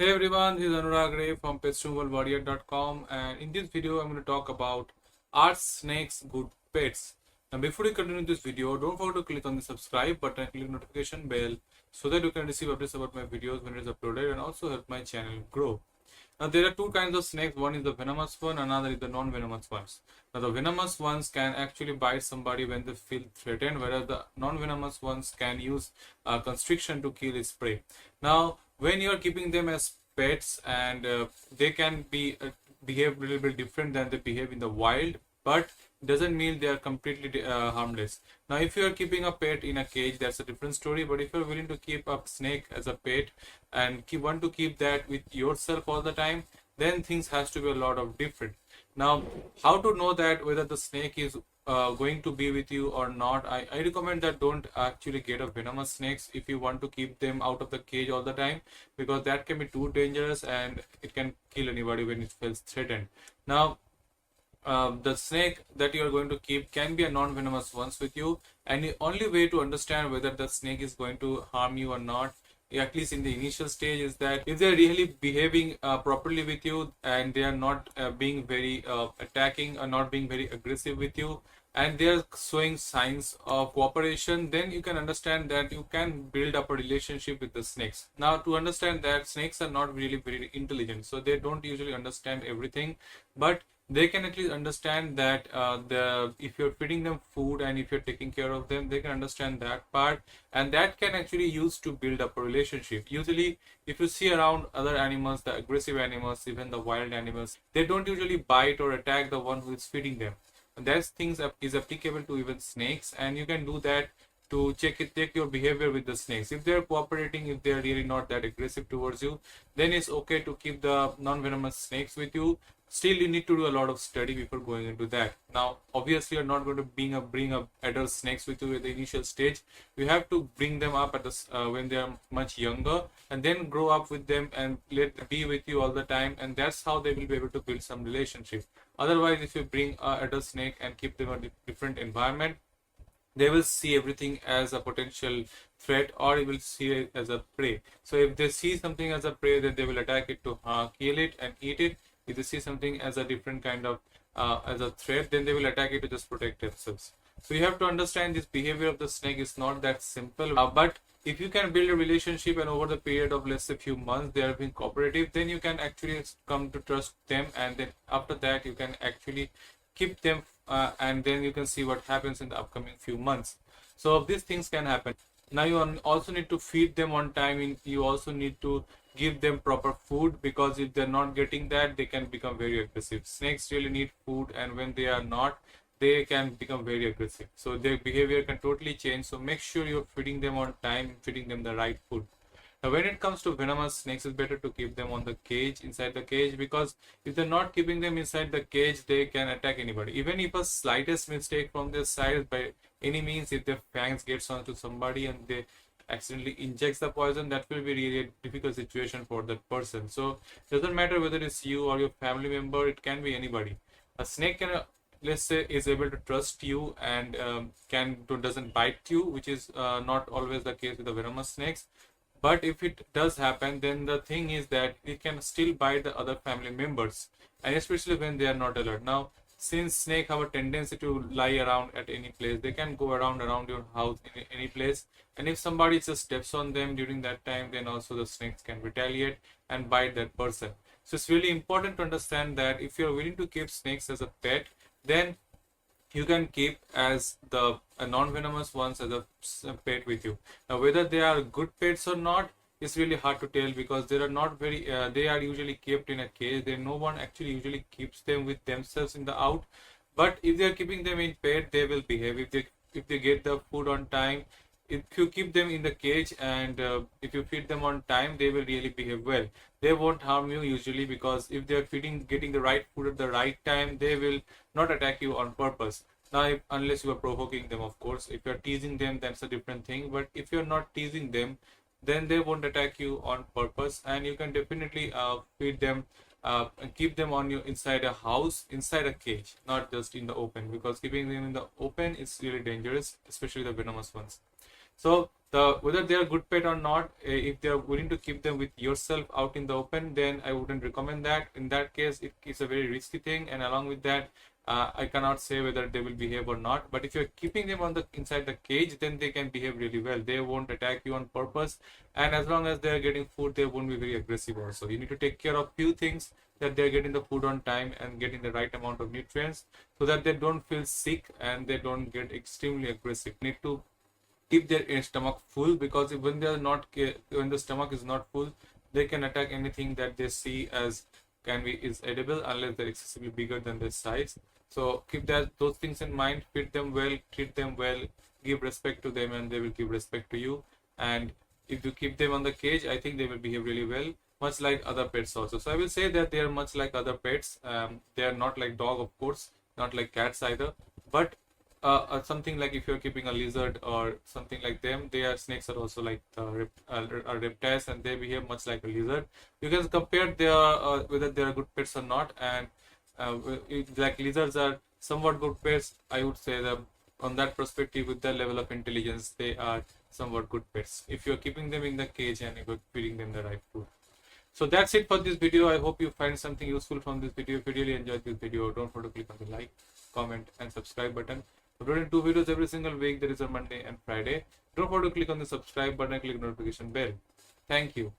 Hey everyone, this is Anurag Ray from PetStumvalWarrior.com, and in this video I'm going to talk about are snakes good pets? Now before we continue this video, don't forget to click on the subscribe button and click notification bell so that you can receive updates about my videos when it is uploaded and also help my channel grow. Now there are two kinds of snakes, one is the venomous one, another is the non-venomous ones. Now the venomous ones can actually bite somebody when they feel threatened, whereas the non-venomous ones can use constriction to kill its prey. Now when you are keeping them as pets and they can be behave a little bit different than they behave in the wild, but doesn't mean they are completely harmless. Now if you are keeping a pet in a cage, that's a different story, but if you're willing to keep a snake as a pet and want to keep that with yourself all the time, then things has to be a lot of different. Now how to know that whether the snake is going to be with you or not? I recommend that don't actually get a venomous snakes if you want to keep them out of the cage all the time, because that can be too dangerous and it can kill anybody when it feels threatened. Now the snake that you are going to keep can be a non-venomous ones with you, and the only way to understand whether the snake is going to harm you or not, at least in the initial stage, is that if they are really behaving properly with you and they are not being very attacking or not being very aggressive with you, and they are showing signs of cooperation, then you can understand that you can build up a relationship with the snakes. Now to understand that snakes are not really very intelligent, so they don't usually understand everything, but they can at least understand that if you're feeding them food and if you're taking care of them, they can understand that part, and that can actually use to build up a relationship. Usually if you see around other animals, the aggressive animals, even the wild animals, they don't usually bite or attack the one who is feeding them. And that things is applicable to even snakes, and you can do that to check your behavior with the snakes. If they're cooperating, if they're really not that aggressive towards you, then it's okay to keep the non-venomous snakes with you. Still, you need to do a lot of study before going into that. Now obviously you're not going to bring up adult snakes with you at the initial stage. You have to bring them up at when they are much younger, and then grow up with them and let them be with you all the time, and that's how they will be able to build some relationship. Otherwise, if you bring a adult snake and keep them in a different environment, they will see everything as a potential threat, or they will see it as a prey. So if they see something as a prey, then they will attack it to kill it and eat it. If they see something as a different kind of as a threat, then they will attack it to just protect themselves. So you have to understand this behavior of the snake is not that simple, but if you can build a relationship and over the period of let's say few months they are being cooperative, then you can actually come to trust them, and then after that you can actually keep them and then you can see what happens in the upcoming few months. So these things can happen. Now you also need to feed them on time. You also need to give them proper food, because if they're not getting that, they can become very aggressive. Snakes really need food, and when they are not, they can become very aggressive. So their behavior can totally change. So make sure you're feeding them on time, feeding them the right food. Now, when it comes to venomous snakes, it's better to keep them on the cage, inside the cage, because if they're not keeping them inside the cage, they can attack anybody. Even if a slightest mistake from their side, by any means, if their fangs gets onto somebody and they accidentally injects the poison, that will be really a difficult situation for that person. So it doesn't matter whether it's you or your family member, it can be anybody. A snake can let's say is able to trust you and doesn't bite you, which is not always the case with the venomous snakes. But if it does happen, then the thing is that it can still bite the other family members, and especially when they are not alert. Now since snake have a tendency to lie around at any place, they can go around your house in any place, and if somebody just steps on them during that time, then also the snakes can retaliate and bite that person. So it's really important to understand that if you're willing to keep snakes as a pet, then you can keep as the non-venomous ones as a pet with you. Now whether they are good pets or not is really hard to tell, because they are not very they are usually kept in a cage. There no one actually usually keeps them with themselves in the out. But if they are keeping them in pet, they will behave. If they get the food on time, if you keep them in the cage and if you feed them on time, they will really behave well. They won't harm you usually, because if they are getting the right food at the right time, they will not attack you on purpose. Now unless you are provoking them, of course. If you're teasing them, that's a different thing, but if you're not teasing them, then they won't attack you on purpose, and you can definitely feed them and keep them on you inside a house, inside a cage, not just in the open, because keeping them in the open is really dangerous, especially the venomous ones. So whether they are good pet or not, if they are willing to keep them with yourself out in the open, then I wouldn't recommend that. In that case, it is a very risky thing, and along with that, I cannot say whether they will behave or not. But if you're keeping them on the inside the cage, then they can behave really well. They won't attack you on purpose, and as long as they are getting food, they won't be very aggressive also. You need to take care of few things, that they're getting the food on time and getting the right amount of nutrients, so that they don't feel sick and they don't get extremely aggressive. You need to keep their stomach full, because when they are not, when the stomach is not full, they can attack anything that they see as is edible, unless they're excessively bigger than their size. So keep those things in mind. Feed them well, treat them well, give respect to them, and they will give respect to you. And if you keep them on the cage, I think they will behave really well, much like other pets also. So I will say that they are much like other pets. They are not like dog, of course, not like cats either, but something like if you're keeping a lizard or something like them, snakes are also like reptiles, and they behave much like a lizard. You can compare their whether they are good pets or not, and like lizards are somewhat good pets. I would say that on that perspective, with their level of intelligence, they are somewhat good pets if you're keeping them in the cage and you're feeding them the right food. So that's it for this video. I hope you find something useful from this video. If you really enjoyed this video, don't forget to click on the like, comment, and subscribe button. Uploading 2 videos every single week. There is a Monday and Friday. Don't forget to click on the subscribe button and click notification bell. Thank you.